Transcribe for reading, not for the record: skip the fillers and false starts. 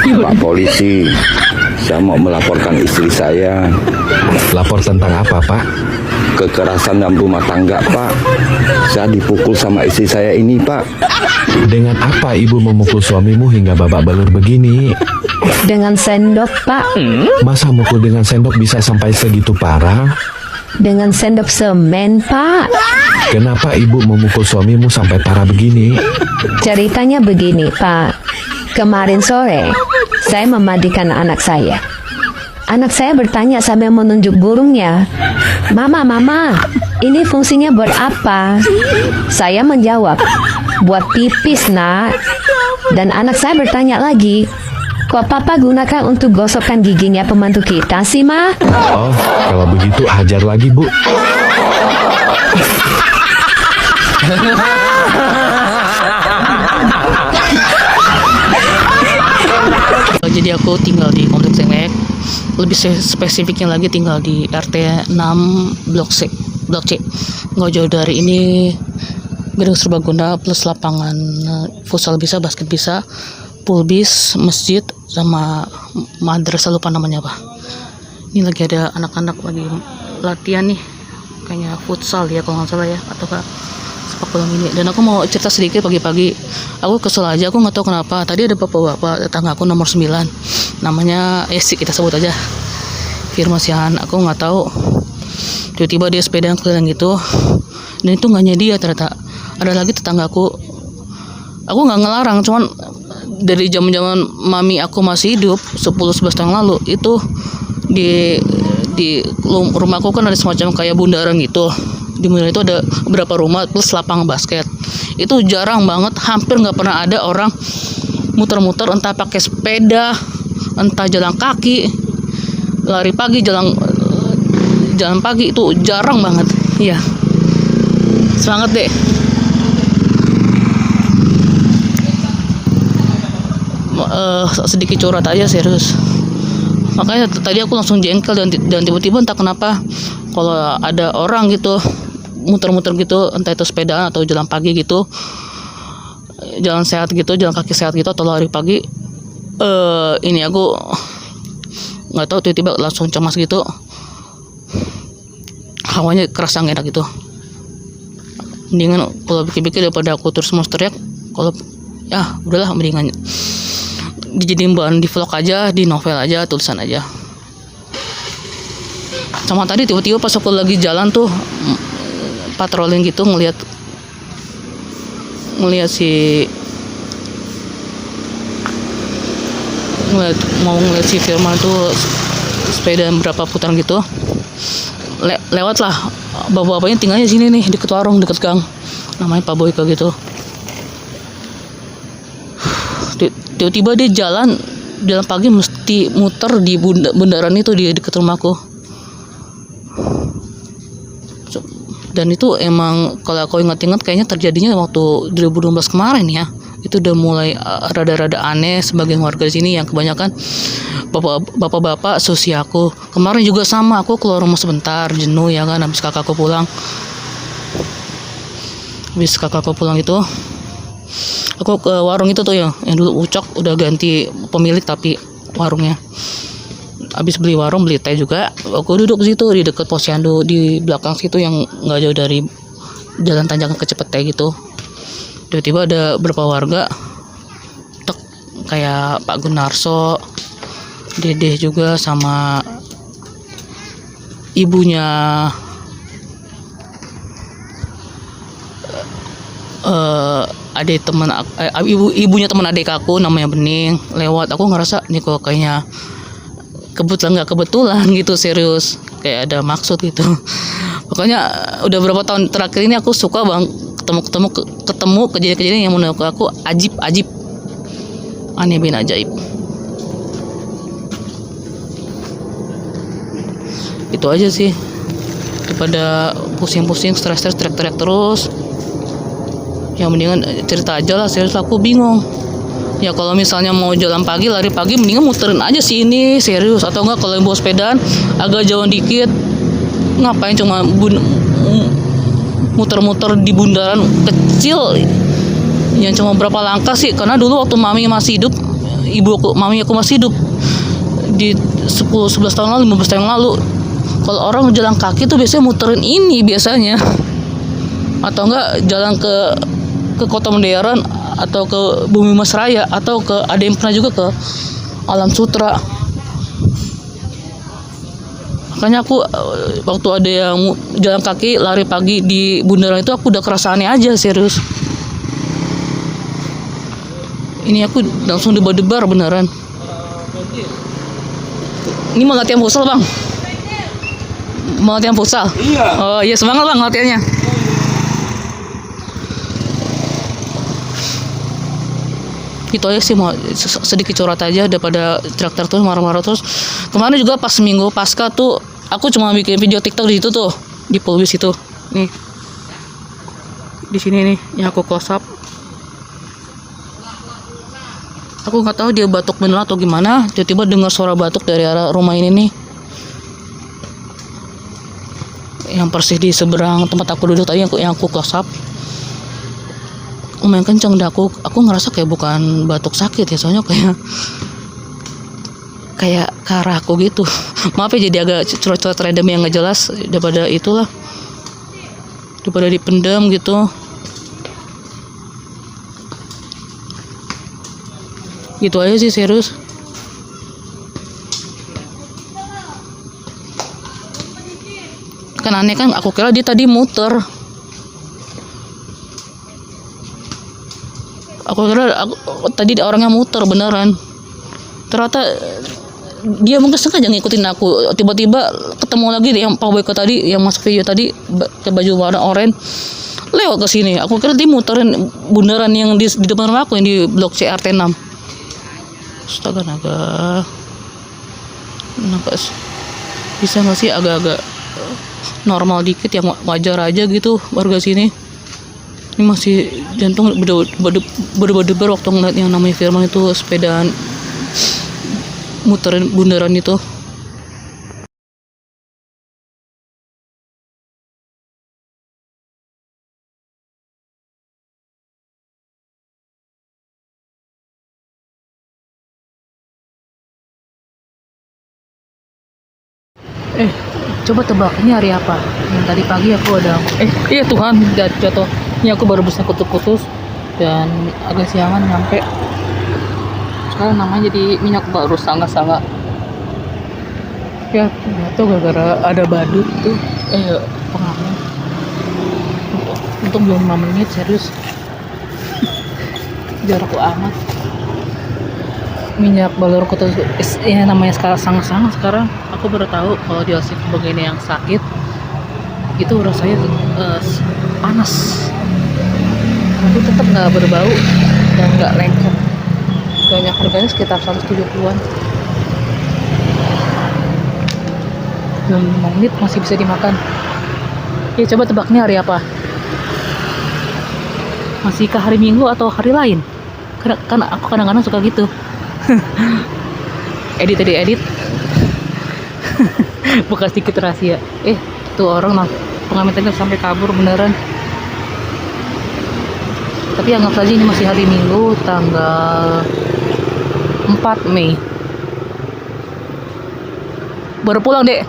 Pak polisi, saya mau melaporkan istri saya. Lapor tentang apa, Pak? Kekerasan dalam rumah tangga, Pak. Saya dipukul sama istri saya ini, Pak. Dengan apa ibu memukul suamimu hingga babak belur begini? Dengan sendok, Pak. Masa mukul dengan sendok bisa sampai segitu parah? Dengan sendok semen, Pak. Kenapa ibu memukul suamimu sampai parah begini? Ceritanya begini, Pak. Kemarin sore, saya memandikan anak saya. Anak saya bertanya sambil menunjuk burungnya, Mama, ini fungsinya buat apa? Saya menjawab, buat pipis, nak. Dan anak saya bertanya lagi, kok Papa gunakan untuk gosokkan giginya pembantu kita sih, Ma? Oh, kalau begitu ajar lagi, Bu. Jadi aku tinggal di Kompleks Engek, lebih spesifiknya lagi tinggal di RT 6 Blok C. Nggak jauh dari ini gedung serbaguna plus lapangan futsal bisa, basket bisa, pool bis, masjid, sama madrasah, lupa namanya apa. Ini lagi ada anak-anak lagi latihan nih, kayaknya futsal ya kalau nggak salah ya, atau sepak bola mini. Dan aku mau cerita sedikit pagi-pagi. Aku kesel aja, aku nggak tahu kenapa. Tadi ada bapak-bapak tetangga aku nomor 9, namanya Esi, kita sebut aja Firmasian. Aku nggak tahu, tiba-tiba dia sepeda keliling gitu, dan itu nggak dia ternyata. Ada lagi tetanggaku, aku nggak ngelarang, cuman dari zaman mami aku masih hidup 10-11 tahun lalu itu di rumahku kan ada semacam kayak bundaran gitu. Di bundaran itu ada beberapa rumah plus lapangan basket. Itu jarang banget, hampir nggak pernah ada orang muter-muter, entah pakai sepeda, entah jalan kaki, lari pagi, jalan pagi, itu jarang banget. Iya, semangat deh. Sedikit curhat aja, serius. Makanya tadi aku langsung jengkel dan tiba-tiba entah kenapa kalau ada orang gitu muter-muter gitu, entah itu sepedaan atau jalan pagi gitu, jalan sehat gitu, jalan kaki sehat gitu, atau lari pagi, ini aku nggak tahu, tiba-tiba langsung cemas gitu, hawanya kerasa nggak enak gitu. Mendingan kalau pikir-pikir daripada aku terus mau teriak, kalau ya udahlah, mendingan dijadiin bahan di vlog aja, di novel aja, tulisan aja. Sama tadi tiba-tiba pas aku lagi jalan tuh patrolling gitu, ngelihat si Firman tuh sepeda berapa putaran gitu, lewat lah bapak-bapaknya tinggalnya sini nih, deket warung, deket gang, namanya Pak Boyka gitu. Tiba-tiba dia jalan pagi mesti muter di bundaran itu di dekat rumahku. Dan itu emang kalau aku ingat-ingat kayaknya terjadinya waktu 2012 kemarin ya. Itu udah mulai rada-rada aneh sebagian warga di sini, yang kebanyakan bapak-bapak seusia aku. Kemarin juga sama, aku keluar rumah sebentar, jenuh ya kan, habis kakakku pulang. Itu aku ke warung itu tuh yang dulu Ucok, udah ganti pemilik tapi warungnya. Habis beli warung, beli teh juga, aku duduk di situ di dekat posyandu di belakang situ yang nggak jauh dari jalan Tanjakan ke Cepete gitu. Tiba-tiba ada beberapa warga kayak Pak Gunarso, Dedeh juga, sama ibunya ibunya teman adik aku namanya Bening lewat. Aku ngerasa nih kok kayaknya kebetulan nggak kebetulan gitu, serius kayak ada maksud gitu. Pokoknya udah berapa tahun terakhir ini aku suka bang ketemu kejadian-kejadian yang menurut aku ajib, aneh bin ajaib. Itu aja sih, daripada pusing-pusing, stres-stres, teriak-teriak terus. Ya mendingan cerita aja lah, serius aku bingung. Ya kalau misalnya mau jalan pagi, lari pagi, mendingan muterin aja sih ini, serius. Atau enggak kalau bawa sepedaan agak jauh dikit, ngapain cuma muter-muter di bundaran kecil yang cuma berapa langkah sih. Karena dulu waktu mami masih hidup mami aku masih hidup di 10-11 tahun lalu, 15 tahun lalu. Kalau orang jalan kaki tuh biasanya muterin ini biasanya, atau enggak jalan ke Kota Modern atau ke Bumi Mas Raya, atau ada yang pernah juga ke Alam Sutra. Makanya aku waktu ada yang jalan kaki lari pagi di bundaran itu, aku udah kerasaannya aja, serius. Ini aku langsung debar-debar beneran. Ini mau latihan futsal bang? Mau latihan futsal? Iya. Oh iya, semangat bang latihannya. Itu aja sih, mau sedikit curhat aja daripada traktor tuh marah-marah terus. Kemarin juga pas minggu pasca tuh aku cuma bikin video TikTok di situ tuh, di Polwis itu. Nih. Di sini nih yang aku close up. Aku nggak tahu dia batuk beneran atau gimana, tiba-tiba dengar suara batuk dari arah rumah ini nih. Yang persis di seberang tempat aku duduk tadi yang aku close up. Lumayan kenceng dah, aku ngerasa kayak bukan batuk sakit ya, soalnya kayak ke arah aku gitu. Maaf ya jadi agak curhat-curhat random yang nggak jelas, daripada itulah, daripada dipendam gitu. Gitu aja sih, serius. Kan aneh kan, aku kira dia tadi muter. Aku kira tadi orangnya muter beneran. Ternyata dia mungkin sengaja ngikutin aku. Tiba-tiba ketemu lagi yang Pak Boyko tadi, yang masuk video tadi, ke baju warna oranye, lewat ke sini. Aku kira dia muterin bundaran yang di depan rumah aku, yang di blok C RT 6. Astaga naga. Kenapa bisa nggak sih agak-agak normal dikit, yang wajar aja gitu warga sini. Ini masih jantung berdebar waktu ngeliat yang namanya Firman itu sepedaan muterin bundaran itu. Coba tebak ini hari apa? Yang tadi pagi aku ada iya Tuhan, jatuh. Ini aku baru bisa kutus-kutus dan agak siangan nyampe. Sekarang namanya jadi minyak baru sangat-sangat. Ya, jatuh gara-gara ada badut tuh. Pengamen. Untuk belum 5 menit, serius. Jarakku amat. Minyak balur kutus ya namanya sangat-sangat sekarang. Aku baru tahu kalau di osit begini yang sakit itu rasanya panas, tapi tetap nggak berbau dan nggak lengket. Banyak harganya sekitar 170-an. Belum 5 menit masih bisa dimakan. Ya coba tebaknya hari apa? Masih ke hari Minggu atau hari lain? Kan aku kadang-kadang suka gitu. edit buka sedikit rahasia. Tuh orang mah pengamen tadi sampai kabur beneran. Tapi anggap saja ini masih hari Minggu tanggal 4 Mei. Baru pulang dek.